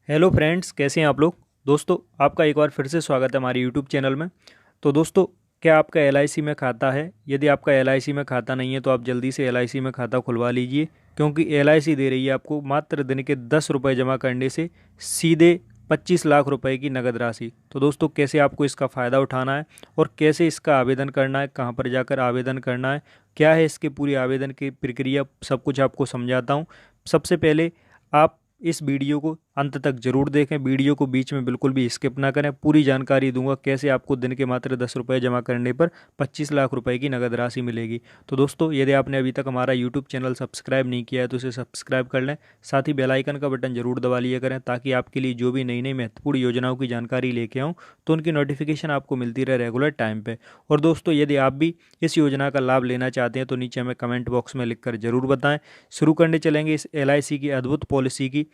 Hello friends, कैसे हैं आप लोग। दोस्तों, आपका एक बार फिर से स्वागत है हमारे यूट्यूब चैनल में। तो दोस्तों, क्या आपका एलआईसी में खाता है? यदि आपका एलआईसी में खाता नहीं है तो आप जल्दी से एलआईसी में खाता खुलवा लीजिए, क्योंकि एलआईसी दे रही है आपको मात्र दिन के 10 रुपये जमा करने से सीधे 25 लाख रुपए की नगद राशि। तो दोस्तों, कैसे आपको इसका फ़ायदा उठाना है और कैसे इसका आवेदन करना है, कहाँ पर जाकर आवेदन करना है, क्या है इसके पूरी आवेदन की प्रक्रिया, सब कुछ आपको समझाता हूँ। सबसे पहले आप इस वीडियो को अंत तक जरूर देखें, वीडियो को बीच में बिल्कुल भी स्किप ना करें। पूरी जानकारी दूंगा कैसे आपको दिन के मात्र 10 रुपये जमा करने पर 25 लाख रुपए की नगद राशि मिलेगी। तो दोस्तों, यदि आपने अभी तक हमारा यूट्यूब चैनल सब्सक्राइब नहीं किया है तो इसे सब्सक्राइब कर लें। साथ ही बेल आइकन का बटन जरूर दबा लिया करें, ताकि आपके लिए जो भी नई नई महत्वपूर्ण योजनाओं की जानकारी लेके आऊँ तो उनकी नोटिफिकेशन आपको मिलती रहे रेगुलर टाइम पर। और दोस्तों, यदि आप भी इस योजना का लाभ लेना चाहते हैं तो नीचे हमें कमेंट बॉक्स में लिखकर जरूर बताएं। शुरू करने चलेंगे इस एलआईसी की अद्भुत पॉलिसी की,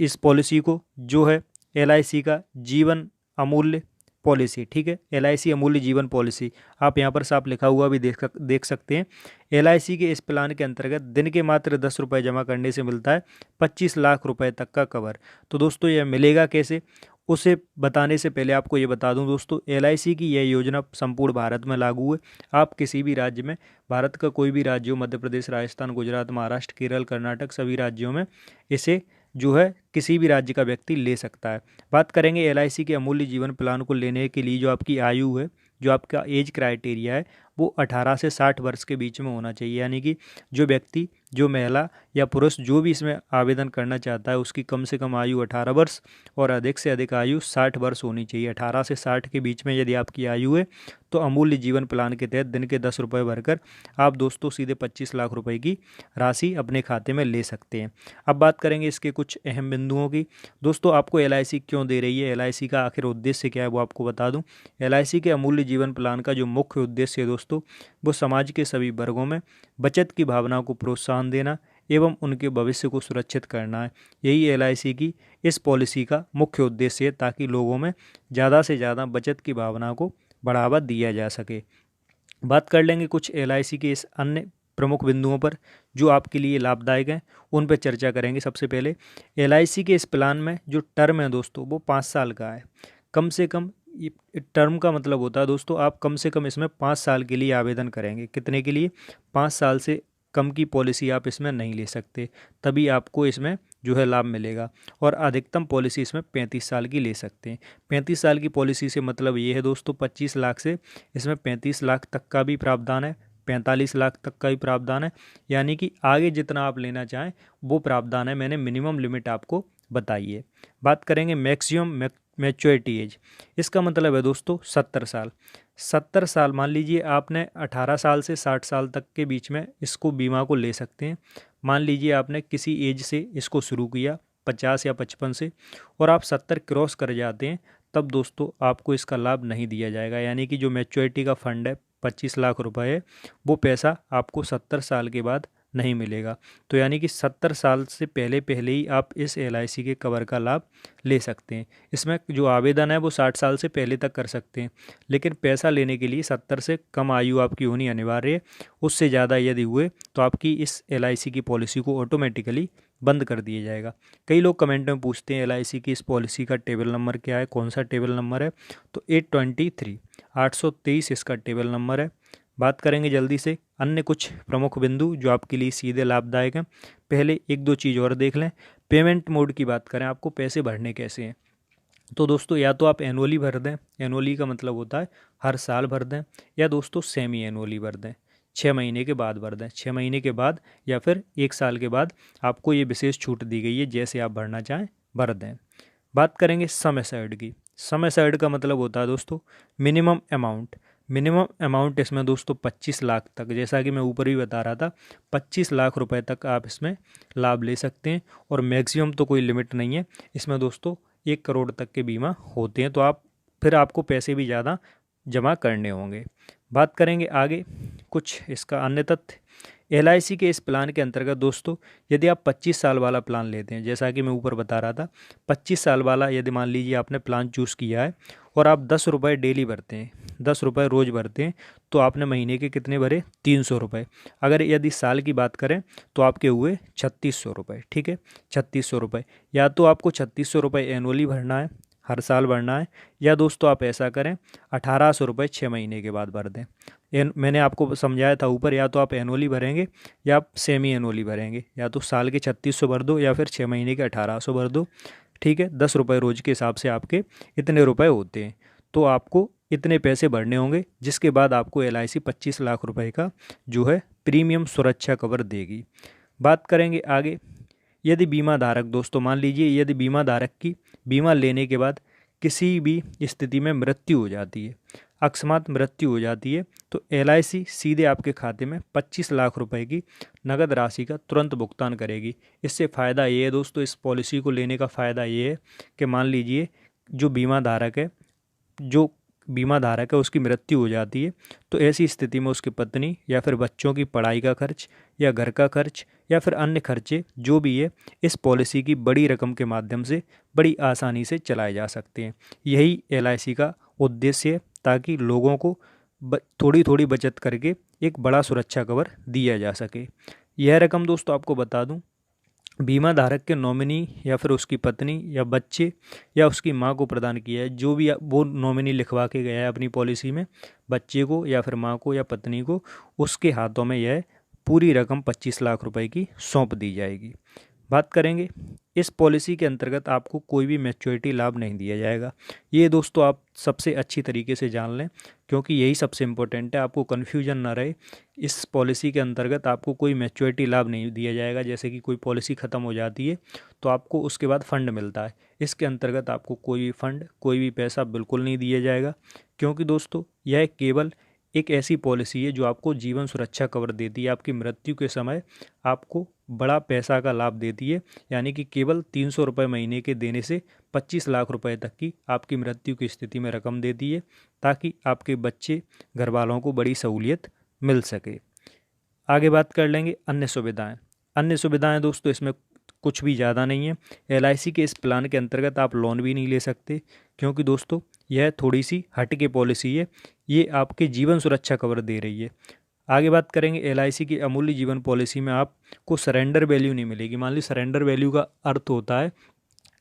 इस पॉलिसी को जो है एलआईसी का जीवन अमूल्य पॉलिसी। ठीक है, एलआईसी अमूल्य जीवन पॉलिसी आप यहाँ पर साफ लिखा हुआ भी देख सकते हैं। एलआईसी के इस प्लान के अंतर्गत दिन के मात्र 10 रुपये जमा करने से मिलता है 25 लाख रुपए तक का कवर। तो दोस्तों, यह मिलेगा कैसे, उसे बताने से पहले आपको ये बता दूं दोस्तों, एलआईसी की यह योजना संपूर्ण भारत में लागू है। आप किसी भी राज्य में, भारत का कोई भी राज्य हो, मध्य प्रदेश, राजस्थान, गुजरात, महाराष्ट्र, केरल, कर्नाटक, सभी राज्यों में इसे जो है किसी भी राज्य का व्यक्ति ले सकता है। बात करेंगे एलआईसी के अमूल्य जीवन प्लान को लेने के लिए जो आपकी आयु है, जो आपका एज क्राइटेरिया है, वो 18 से 60 वर्ष के बीच में होना चाहिए। यानी कि जो व्यक्ति, जो महिला या पुरुष जो भी इसमें आवेदन करना चाहता है, उसकी कम से कम आयु 18 वर्ष और अधिक से अधिक आयु 60 वर्ष होनी चाहिए। 18 से 60 के बीच में यदि आपकी आयु है तो अमूल्य जीवन प्लान के तहत दिन के 10 रुपये भरकर आप दोस्तों सीधे 25 लाख रुपए की राशि अपने खाते में ले सकते हैं। अब बात करेंगे इसके कुछ अहम बिंदुओं की। दोस्तों, आपको एलआईसी क्यों दे रही है, एलआईसी का आखिर उद्देश्य क्या है, वो आपको बता दूं। एलआईसी के अमूल्य जीवन प्लान का जो मुख्य उद्देश्य है दोस्तों, वो समाज के सभी वर्गों में बचत की भावना को प्रोत्साहन देना एवं उनके भविष्य को सुरक्षित करना है। यही एलआईसी की इस पॉलिसी का मुख्य उद्देश्य है, ताकि लोगों में ज़्यादा से ज़्यादा बचत की भावना को बढ़ावा दिया जा सके। बात कर लेंगे कुछ एलआईसी के इस अन्य प्रमुख बिंदुओं पर जो आपके लिए लाभदायक हैं, उन पर चर्चा करेंगे। सबसे पहले, एलआईसी के इस प्लान में जो टर्म है दोस्तों, वो 5 साल का है। कम से कम, टर्म का मतलब होता है दोस्तों, आप कम से कम इसमें 5 साल के लिए आवेदन करेंगे। कितने के लिए? 5 साल से कम की पॉलिसी आप इसमें नहीं ले सकते, तभी आपको इसमें जो है लाभ मिलेगा। और अधिकतम पॉलिसी इसमें 35 साल की ले सकते हैं। 35 साल की पॉलिसी से मतलब ये है दोस्तों, 25 लाख से इसमें 35 लाख तक का भी प्रावधान है, 45 लाख तक का भी प्रावधान है। यानी कि आगे जितना आप लेना चाहें वो प्रावधान है। मैंने मिनिमम लिमिट आपको बताई है। बात करेंगे मैक्सिमम मैच्योरिटी एज। इसका मतलब है दोस्तों 70 साल। 70 साल, मान लीजिए आपने 18 साल से 60 साल तक के बीच में इसको बीमा को ले सकते हैं। मान लीजिए आपने किसी एज से इसको शुरू किया, 50 या 55 से, और आप 70 क्रॉस कर जाते हैं, तब दोस्तों आपको इसका लाभ नहीं दिया जाएगा। यानी कि जो मैच्योरिटी का फंड है 25 लाख रुपए है, वो पैसा आपको 70 साल के बाद नहीं मिलेगा। तो यानी कि 70 साल से पहले पहले ही आप इस एलआईसी के कवर का लाभ ले सकते हैं। इसमें जो आवेदन है वो 60 साल से पहले तक कर सकते हैं, लेकिन पैसा लेने के लिए 70 से कम आयु आपकी होनी अनिवार्य है। उससे ज़्यादा यदि हुए तो आपकी इस एलआईसी की पॉलिसी को ऑटोमेटिकली बंद कर दिया जाएगा। कई लोग कमेंट में पूछते हैं एलआईसी की इस पॉलिसी का टेबल नंबर क्या है, कौन सा टेबल नंबर है। तो 823 823 इसका टेबल नंबर है। बात करेंगे जल्दी से अन्य कुछ प्रमुख बिंदु जो आपके लिए सीधे लाभदायक हैं। पहले एक दो चीज़ और देख लें। पेमेंट मोड की बात करें, आपको पैसे भरने कैसे हैं। तो दोस्तों, या तो आप एनुअली भर दें, एनुअली का मतलब होता है हर साल भर दें, या दोस्तों सेमी एनुअली भर दें, 6 महीने के बाद भर दें। 6 महीने के बाद या फिर 1 साल के बाद आपको ये विशेष छूट दी गई है, जैसे आप भरना चाहें भर दें। बात करेंगे सम एश्योर्ड की। सम एश्योर्ड का मतलब होता है दोस्तों मिनिमम अमाउंट। मिनिमम अमाउंट इसमें दोस्तों 25 लाख तक, जैसा कि मैं ऊपर भी बता रहा था, 25 लाख रुपए तक आप इसमें लाभ ले सकते हैं। और मैक्सिमम तो कोई लिमिट नहीं है इसमें दोस्तों, 1 करोड़ तक के बीमा होते हैं। तो आप फिर आपको पैसे भी ज़्यादा जमा करने होंगे। बात करेंगे आगे कुछ इसका अन्य तथ्य। एलआईसी के इस प्लान के अंतर्गत दोस्तों, यदि आप 25 साल वाला प्लान लेते हैं, जैसा कि मैं ऊपर बता रहा था, 25 साल वाला यदि मान लीजिए आपने प्लान चूज़ किया है और आप 10 रुपये डेली भरते हैं, ₹10 रोज़ भरते हैं तो आपने महीने के कितने भरे? ₹300। अगर यदि साल की बात करें तो आपके हुए ₹3600। ठीक है, ₹3600। या तो आपको ₹3600 एनुअली भरना है, हर साल भरना है, या दोस्तों आप ऐसा करें ₹1800 6 महीने के बाद भर दें। मैंने आपको समझाया था ऊपर, या तो आप एनुअली भरेंगे या आप सेमी एनुअली भरेंगे, या तो साल के 3600 भर दो या फिर 6 महीने के 1800 भर दो। ठीक है, ₹10 रोज के हिसाब से आपके इतने रुपए होते हैं, तो आपको इतने पैसे भरने होंगे, जिसके बाद आपको LIC 25 लाख रुपए का जो है प्रीमियम सुरक्षा कवर देगी। बात करेंगे आगे। यदि बीमा धारक दोस्तों, मान लीजिए यदि बीमा धारक की बीमा लेने के बाद किसी भी स्थिति में मृत्यु हो जाती है, अकस्मात मृत्यु हो जाती है, तो LIC सीधे आपके खाते में 25 लाख रुपए की नगद राशि का तुरंत भुगतान करेगी। इससे फ़ायदा ये है दोस्तों, इस पॉलिसी को लेने का फ़ायदा ये है कि मान लीजिए जो बीमा धारक है उसकी मृत्यु हो जाती है, तो ऐसी स्थिति में उसकी पत्नी या फिर बच्चों की पढ़ाई का खर्च या घर का खर्च या फिर अन्य खर्चे जो भी है, इस पॉलिसी की बड़ी रकम के माध्यम से बड़ी आसानी से चलाए जा सकते हैं। यही LIC का उद्देश्य है, ताकि लोगों को थोड़ी थोड़ी बचत करके एक बड़ा सुरक्षा कवर दिया जा सके। यह रकम दोस्तों आपको बता दूं, बीमा धारक के नॉमिनी या फिर उसकी पत्नी या बच्चे या उसकी माँ को प्रदान किया है। जो भी वो नॉमिनी लिखवा के गया है अपनी पॉलिसी में, बच्चे को या फिर माँ को या पत्नी को, उसके हाथों में यह पूरी रकम 25 लाख रुपए की सौंप दी जाएगी। बात करेंगे, इस पॉलिसी के अंतर्गत आपको कोई भी मैच्योरिटी लाभ नहीं दिया जाएगा। ये दोस्तों आप सबसे अच्छी तरीके से जान लें, क्योंकि यही सबसे इम्पोर्टेंट है, आपको कन्फ्यूजन ना रहे। इस पॉलिसी के अंतर्गत आपको कोई मैच्योरिटी लाभ नहीं दिया जाएगा। जैसे कि कोई पॉलिसी ख़त्म हो जाती है तो आपको उसके बाद फ़ंड मिलता है, इसके अंतर्गत आपको कोई भी फ़ंड, कोई भी पैसा बिल्कुल नहीं दिया जाएगा, क्योंकि दोस्तों यह केवल एक ऐसी पॉलिसी है जो आपको जीवन सुरक्षा कवर देती है। आपकी मृत्यु के समय आपको बड़ा पैसा का लाभ देती है, यानी कि केवल ₹300 महीने के देने से 25 लाख रुपए तक की आपकी मृत्यु की स्थिति में रकम देती है, ताकि आपके बच्चे, घर वालों को बड़ी सहूलियत मिल सके। आगे बात कर लेंगे अन्य सुविधाएं। अन्य सुविधाएं दोस्तों इसमें कुछ भी ज़्यादा नहीं है। LIC के इस प्लान के अंतर्गत आप लोन भी नहीं ले सकते, क्योंकि दोस्तों यह थोड़ी सी हट के पॉलिसी है, ये आपके जीवन सुरक्षा कवर दे रही है। आगे बात करेंगे, LIC की अमूल्य जीवन पॉलिसी में आपको सरेंडर वैल्यू नहीं मिलेगी। मान लीजिए सरेंडर वैल्यू का अर्थ होता है,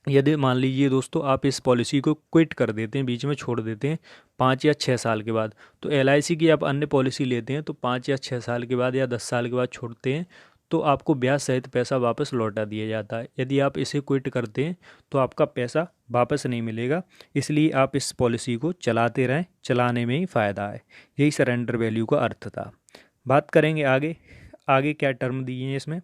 यदि मान लीजिए दोस्तों आप इस पॉलिसी को क्विट कर देते हैं, बीच में छोड़ देते हैं 5 या 6 साल के बाद, तो LIC की आप अन्य पॉलिसी लेते हैं तो 5 या 6 साल के बाद या 10 साल के बाद छोड़ते हैं तो आपको ब्याज सहित पैसा वापस लौटा दिया जाता है। यदि आप इसे क्विट करते हैं तो आपका पैसा वापस नहीं मिलेगा, इसलिए आप इस पॉलिसी को चलाते रहें, चलाने में ही फ़ायदा है। यही सरेंडर वैल्यू का अर्थ था। बात करेंगे आगे। आगे क्या टर्म दिए हैं इसमें।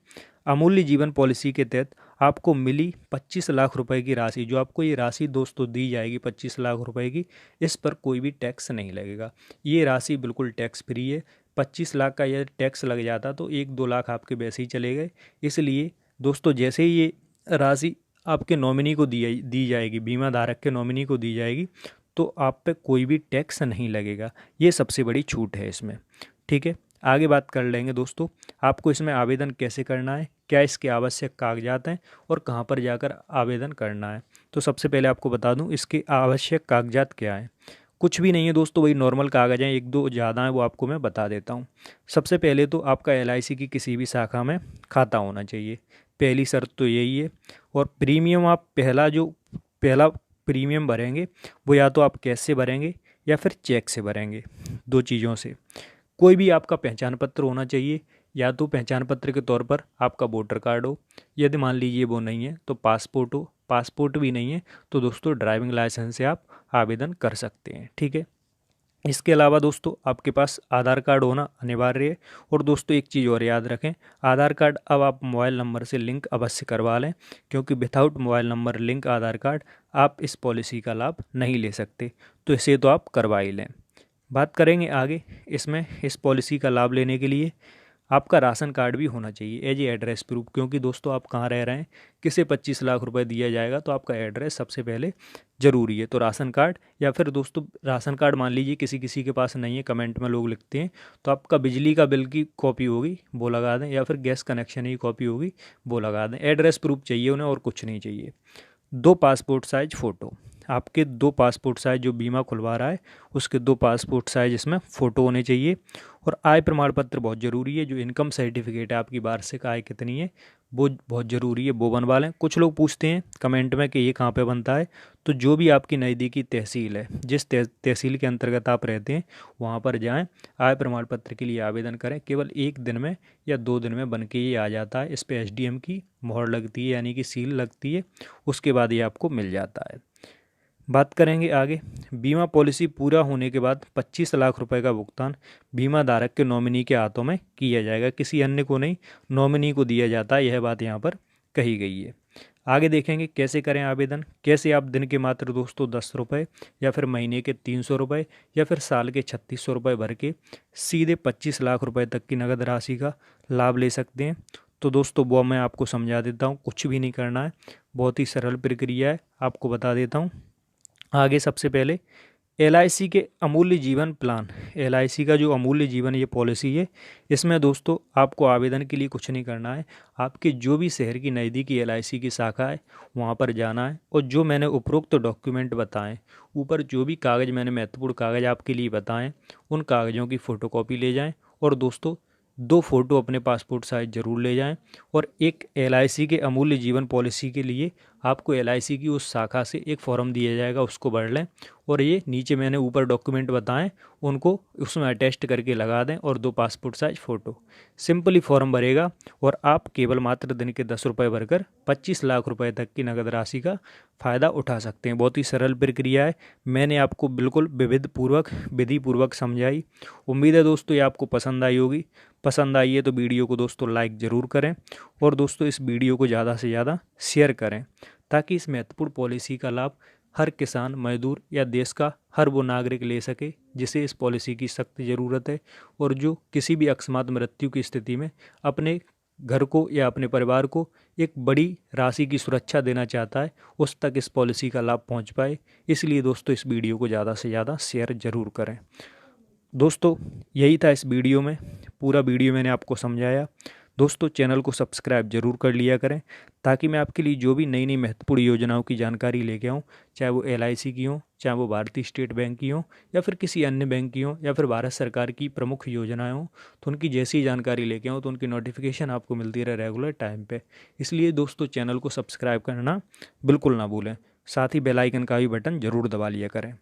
अमूल्य जीवन पॉलिसी के तहत आपको मिली 25 लाख रुपए की राशि, जो आपको ये राशि दोस्तों दी जाएगी 25 लाख रुपए की, इस पर कोई भी टैक्स नहीं लगेगा। ये राशि बिल्कुल टैक्स फ्री है। 25 लाख का यदि टैक्स लग जाता तो 1-2 लाख आपके वैसे ही चले गए। इसलिए दोस्तों जैसे ही ये राशि आपके नॉमिनी को दी जाएगी, बीमा धारक के नॉमिनी को दी जाएगी, तो आप पे कोई भी टैक्स नहीं लगेगा। ये सबसे बड़ी छूट है इसमें। ठीक है, आगे बात कर लेंगे दोस्तों, आपको इसमें आवेदन कैसे करना है, क्या इसके आवश्यक कागजात हैं और कहाँ पर जाकर आवेदन करना है। तो सबसे पहले आपको बता दूं इसके आवश्यक कागजात क्या हैं। कुछ भी नहीं है दोस्तों, वही नॉर्मल कागज़ हैं, 1-2 ज़्यादा हैं, वो आपको मैं बता देता हूँ। सबसे पहले तो आपका LIC की किसी भी शाखा में खाता होना चाहिए, पहली शर्त तो यही है। और प्रीमियम आप पहला प्रीमियम भरेंगे वो या तो आप कैश से भरेंगे या फिर चेक से भरेंगे, 2 चीज़ों से। कोई भी आपका पहचान पत्र होना चाहिए, या तो पहचान पत्र के तौर पर आपका वोटर कार्ड हो, यदि मान लीजिए वो नहीं है तो पासपोर्ट हो, पासपोर्ट भी नहीं है तो दोस्तों ड्राइविंग लाइसेंस से आप आवेदन कर सकते हैं। ठीक है, इसके अलावा दोस्तों आपके पास आधार कार्ड होना अनिवार्य है। और दोस्तों एक चीज़ और याद रखें, आधार कार्ड अब आप मोबाइल नंबर से लिंक अवश्य करवा लें, क्योंकि विदाउट मोबाइल नंबर लिंक आधार कार्ड आप इस पॉलिसी का लाभ नहीं ले सकते, तो इसे तो आप करवा ही लें। बात करेंगे आगे। इसमें इस पॉलिसी का लाभ लेने के लिए आपका राशन कार्ड भी होना चाहिए एज ए एड्रेस प्रूफ, क्योंकि दोस्तों आप कहाँ रह रहे हैं, किसे 25 लाख रुपए दिया जाएगा, तो आपका एड्रेस सबसे पहले ज़रूरी है। तो राशन कार्ड, या फिर दोस्तों राशन कार्ड मान लीजिए किसी किसी के पास नहीं है, कमेंट में लोग लिखते हैं, तो आपका बिजली का बिल की कॉपी होगी वो लगा दें, या फिर गैस कनेक्शन की कॉपी होगी वो लगा दें। एड्रेस प्रूफ चाहिए उन्हें और कुछ नहीं चाहिए। 2 पासपोर्ट साइज फ़ोटो, आपके 2 पासपोर्ट साइज जो बीमा खुलवा रहा है उसके 2 पासपोर्ट साइज इसमें फ़ोटो होने चाहिए। और आय प्रमाण पत्र बहुत ज़रूरी है, जो इनकम सर्टिफिकेट है आपकी वार्षिक आय कितनी है वो बहुत ज़रूरी है, वो बनवा लें। कुछ लोग पूछते हैं कमेंट में कि ये कहाँ पे बनता है, तो जो भी आपकी नज़दीकी तहसील है, जिस तहसील के अंतर्गत आप रहते हैं वहाँ पर जाएं, आय प्रमाण पत्र के लिए आवेदन करें। केवल 1 दिन में या 2 दिन में बन के ये आ जाता है। इस पर एसडीएम की मोहर लगती है, यानी कि सील लगती है, उसके बाद ये आपको मिल जाता है। बात करेंगे आगे। बीमा पॉलिसी पूरा होने के बाद 25 लाख रुपए का भुगतान बीमा धारक के नॉमिनी के हाथों में किया जाएगा, किसी अन्य को नहीं, नॉमिनी को दिया जाता है। यह बात यहाँ पर कही गई है। आगे देखेंगे कैसे करें आवेदन। कैसे आप दिन के मात्र दोस्तों 10 रुपये या फिर महीने के 300 रुपये या फिर साल के 3600 रुपये भर के सीधे 25 लाख रुपए तक की नगद राशि का लाभ ले सकते हैं। तो दोस्तों वो मैं आपको समझा देता हूँ, कुछ भी नहीं करना है, बहुत ही सरल प्रक्रिया है, आपको बता देता हूँ। आगे सबसे पहले एलआईसी के अमूल्य जीवन प्लान, एलआईसी का जो अमूल्य जीवन ये पॉलिसी है, इसमें दोस्तों आपको आवेदन के लिए कुछ नहीं करना है। आपके जो भी शहर की नज़दीकी एलआईसी की शाखा है वहाँ पर जाना है, और जो मैंने उपरोक्त डॉक्यूमेंट बताएं, ऊपर जो भी कागज़ मैंने महत्वपूर्ण कागज़ आपके लिए बताएं, उन कागज़ों की फ़ोटोकॉपी ले जाएँ। और दोस्तों 2 फ़ोटो अपने पासपोर्ट साइज ज़रूर ले जाएं। और एक एलआईसी के अमूल्य जीवन पॉलिसी के लिए आपको एलआईसी की उस शाखा से एक फॉर्म दिया जाएगा, उसको भर लें। और ये नीचे मैंने ऊपर डॉक्यूमेंट बताएं उनको उसमें अटेस्ट करके लगा दें, और 2 passport size photo. Simply form भरेगा और आप केवल मात्र दिन के 10 रुपये भरकर 25 लाख रुपए तक की नगद राशि का फ़ायदा उठा सकते हैं। बहुत ही सरल प्रक्रिया है, मैंने आपको बिल्कुल विधि पूर्वक समझाई। उम्मीद है दोस्तों ये आपको पसंद आई होगी। पसंद आई है तो वीडियो को दोस्तों लाइक ज़रूर करें, और दोस्तों इस वीडियो को ज़्यादा से ज़्यादा शेयर करें, ताकि इस महत्वपूर्ण पॉलिसी का लाभ हर किसान, मजदूर या देश का हर वो नागरिक ले सके जिसे इस पॉलिसी की सख्त ज़रूरत है, और जो किसी भी अकस्मात मृत्यु की स्थिति में अपने घर को या अपने परिवार को एक बड़ी राशि की सुरक्षा देना चाहता है, उस तक इस पॉलिसी का लाभ पहुंच पाए। इसलिए दोस्तों इस वीडियो को ज़्यादा से ज़्यादा शेयर ज़रूर करें। दोस्तों यही था इस वीडियो में, पूरा वीडियो मैंने आपको समझाया। दोस्तों चैनल को सब्सक्राइब जरूर कर लिया करें, ताकि मैं आपके लिए जो भी नई नई महत्वपूर्ण योजनाओं की जानकारी लेके आऊँ, चाहे वो एलआईसी की हो, चाहे वो भारतीय स्टेट बैंक की हो, या फिर किसी अन्य बैंक की हो, या फिर भारत सरकार की प्रमुख योजनाएं हों, तो उनकी जैसी जानकारी लेके आऊँ तो उनकी नोटिफिकेशन आपको मिलती रहे रेगुलर टाइम पे। इसलिए दोस्तों चैनल को सब्सक्राइब करना बिल्कुल ना भूलें, साथ ही बेल आइकन का भी बटन ज़रूर दबा लिया करें।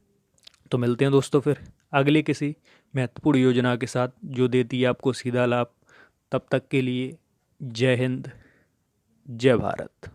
तो मिलते हैं दोस्तों फिर अगले किसी महत्वपूर्ण योजना के साथ, जो देती है आपको सीधा लाभ। तब तक के लिए जय हिंद, जय भारत।